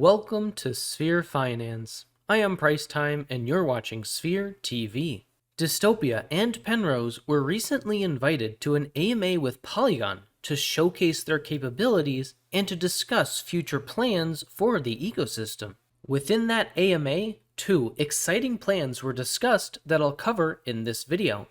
Welcome to Sphere Finance. I am Pricetime and you're watching Sphere TV. Dystopia and Penrose were recently invited to an AMA with Polygon to showcase their capabilities and to discuss future plans for the ecosystem. Within that AMA, two exciting plans were discussed that I'll cover in this video.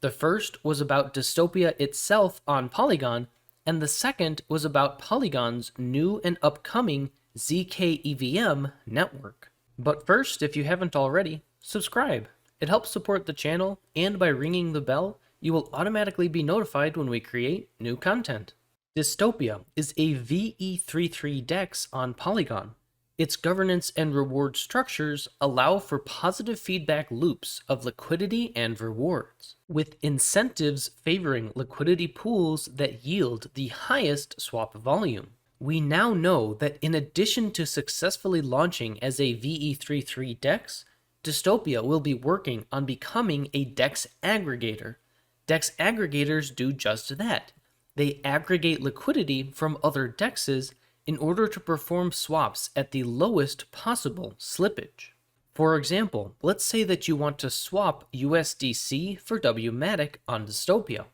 The first was about Dystopia itself on Polygon, and the second was about Polygon's new and upcoming zkEVM network. But first, if you haven't already, subscribe. It helps support the channel, and by ringing the bell, you will automatically be notified when we create new content. Dystopia is a VE33 DEX on Polygon. Its governance and reward structures allow for positive feedback loops of liquidity and rewards, with incentives favoring liquidity pools that yield the highest swap volume. We now know that in addition to successfully launching as a VE33 DEX, Dystopia will be working on becoming a DEX aggregator. DEX aggregators do just that. They aggregate liquidity from other DEXs in order to perform swaps at the lowest possible slippage. For example, let's say that you want to swap USDC for WMATIC on Dystopia.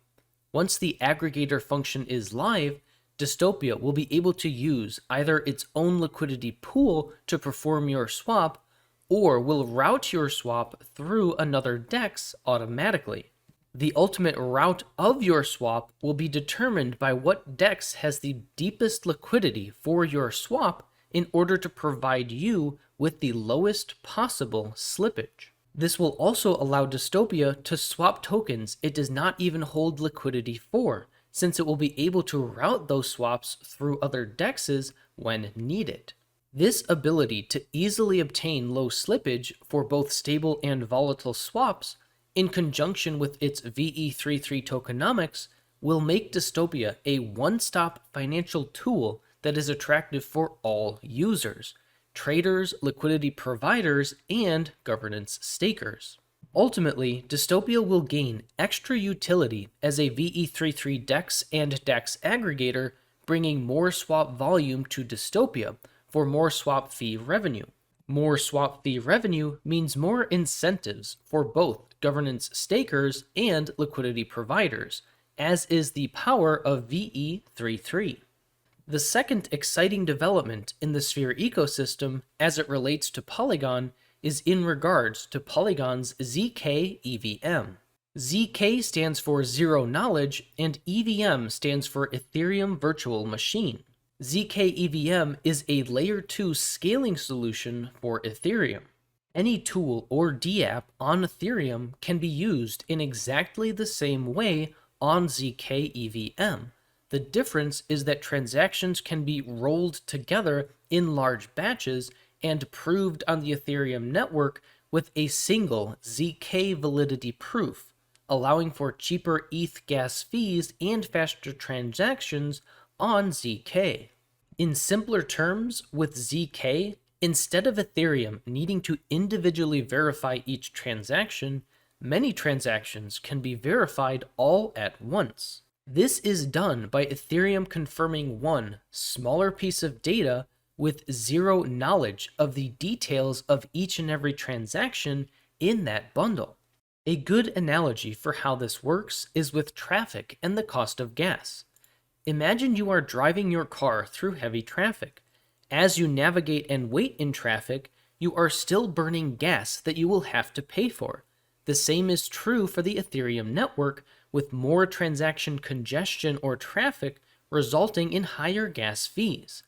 Once the aggregator function is live, Dystopia will be able to use either its own liquidity pool to perform your swap, or will route your swap through another DEX automatically. The ultimate route of your swap will be determined by what DEX has the deepest liquidity for your swap in order to provide you with the lowest possible slippage. This will also allow Dystopia to swap tokens it does not even hold liquidity for, since it will be able to route those swaps through other DEXs when needed. This ability to easily obtain low slippage for both stable and volatile swaps, in conjunction with its VE33 tokenomics, will make Dystopia a one-stop financial tool that is attractive for all users: traders, liquidity providers, and governance stakers. Ultimately, Dystopia will gain extra utility as a VE33 DEX and DEX aggregator, bringing more swap volume to Dystopia for more swap fee revenue. More swap fee revenue means more incentives for both governance stakers and liquidity providers, as is the power of VE33. The second exciting development in the Sphere ecosystem as it relates to Polygon is in regards to Polygon's zkEVM. ZK stands for Zero Knowledge, and EVM stands for Ethereum Virtual Machine. zkEVM is a Layer 2 scaling solution for Ethereum. Any tool or dApp on Ethereum can be used in exactly the same way on zkEVM. The difference is that transactions can be rolled together in large batches and proved on the Ethereum network with a single ZK validity proof, allowing for cheaper ETH gas fees and faster transactions on ZK. In simpler terms, with ZK, instead of Ethereum needing to individually verify each transaction, many transactions can be verified all at once. This is done by Ethereum confirming one smaller piece of data with zero knowledge of the details of each and every transaction in that bundle. A good analogy for how this works is with traffic and the cost of gas. Imagine you are driving your car through heavy traffic. As you navigate and wait in traffic, you are still burning gas that you will have to pay for. The same is true for the Ethereum network, with more transaction congestion or traffic resulting in higher gas fees.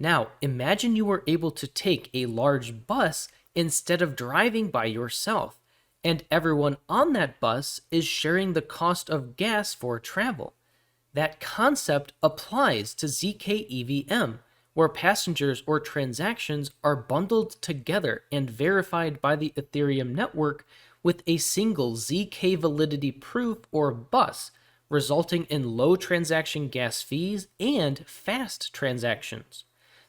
Now, imagine you were able to take a large bus instead of driving by yourself, and everyone on that bus is sharing the cost of gas for travel. That concept applies to zkEVM, where passengers or transactions are bundled together and verified by the Ethereum network with a single ZK validity proof or bus, resulting in low transaction gas fees and fast transactions.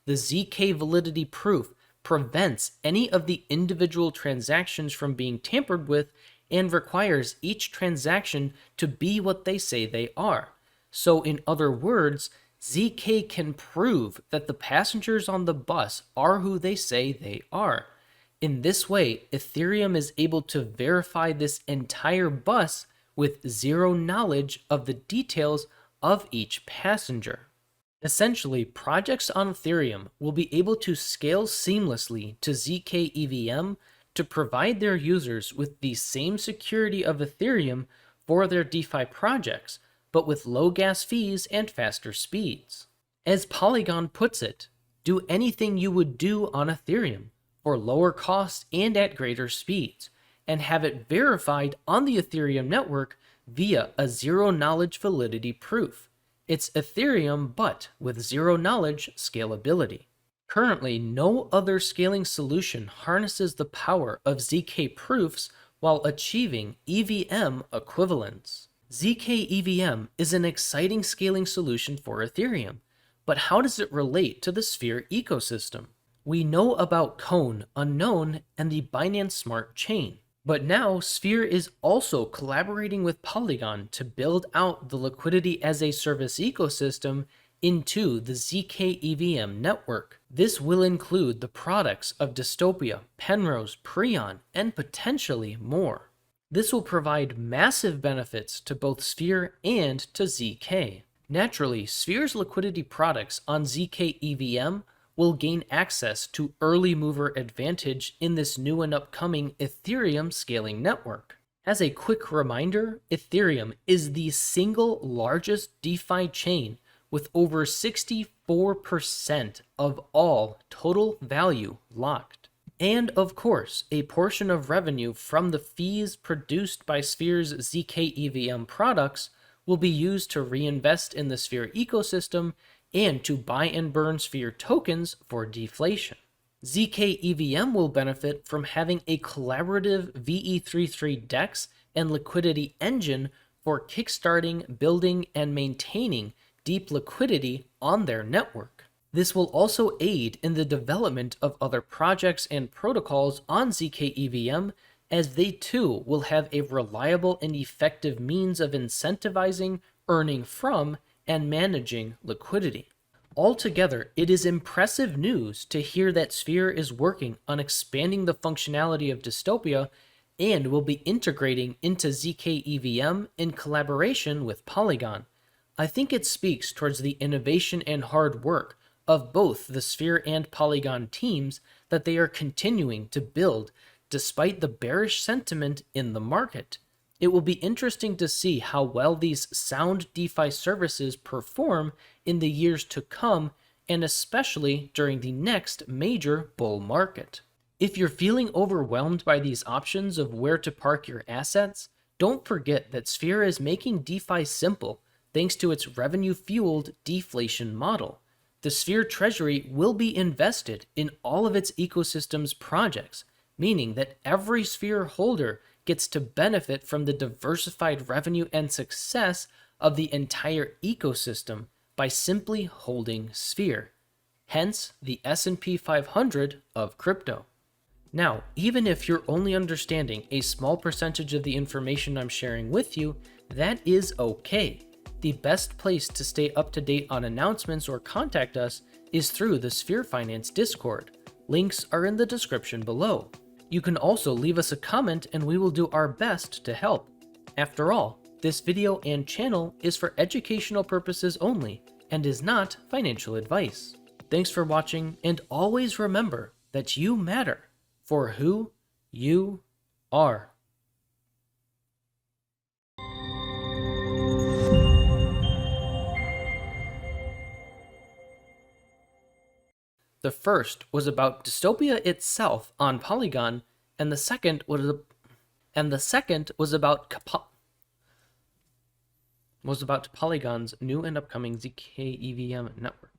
The ZK validity proof prevents any of the individual transactions from being tampered with and requires each transaction to be what they say they are. So in other words, zk can prove that the passengers on the bus are who they say they are. In this way, Ethereum is able to verify this entire bus with zero knowledge of the details of each passenger. Essentially, projects on Ethereum will be able to scale seamlessly to zkEVM to provide their users with the same security of Ethereum for their DeFi projects, but with low gas fees and faster speeds. As Polygon puts it, do anything you would do on Ethereum for lower costs and at greater speeds, and have it verified on the Ethereum network via a zero-knowledge validity proof. It's Ethereum, but with zero-knowledge scalability. Currently, no other scaling solution harnesses the power of zk proofs while achieving EVM equivalence. zkEVM is an exciting scaling solution for Ethereum, but how does it relate to the Sphere ecosystem? We know about Cone, Unknown, and the Binance Smart Chain, but now Sphere is also collaborating with Polygon to build out the liquidity as a service ecosystem into the zkEVM network. This will include the products of Dystopia, Penrose, Preon, and potentially more. This will provide massive benefits to both Sphere and to zk. Naturally, Sphere's liquidity products on zkEVM will gain access to early mover advantage in this new and upcoming Ethereum scaling network. As a quick reminder, Ethereum is the single largest DeFi chain with over 64% of all total value locked. And of course, a portion of revenue from the fees produced by Sphere's zkEVM products will be used to reinvest in the Sphere ecosystem and to buy and burn Sphere tokens for deflation. zkEVM will benefit from having a collaborative VE33 DEX and liquidity engine for kickstarting, building, and maintaining deep liquidity on their network. This will also aid in the development of other projects and protocols on zkEVM, as they too will have a reliable and effective means of incentivizing, earning from, and managing liquidity. Altogether, it is impressive news to hear that Sphere is working on expanding the functionality of Dystopia and will be integrating into zkEVM in collaboration with Polygon. I think it speaks towards the innovation and hard work of both the Sphere and Polygon teams that they are continuing to build despite the bearish sentiment in the market. It will be interesting to see how well these sound DeFi services perform in the years to come, and especially during the next major bull market. If you're feeling overwhelmed by these options of where to park your assets, don't forget that Sphere is making DeFi simple thanks to its revenue-fueled deflation model. The Sphere treasury will be invested in all of its ecosystem's projects, meaning that every Sphere holder gets to benefit from the diversified revenue and success of the entire ecosystem by simply holding Sphere, hence the S&P 500 of crypto. Now, even if you're only understanding a small percentage of the information I'm sharing with you, that is okay. The best place to stay up to date on announcements or contact us is through the Sphere Finance Discord. Links are in the description below. You can also leave us a comment and we will do our best to help. After all, this video and channel is for educational purposes only and is not financial advice. Thanks for watching, and always remember that you matter for who you are. The first was about Dystopia itself on Polygon, and the second was about Polygon's new and upcoming zkEVM network.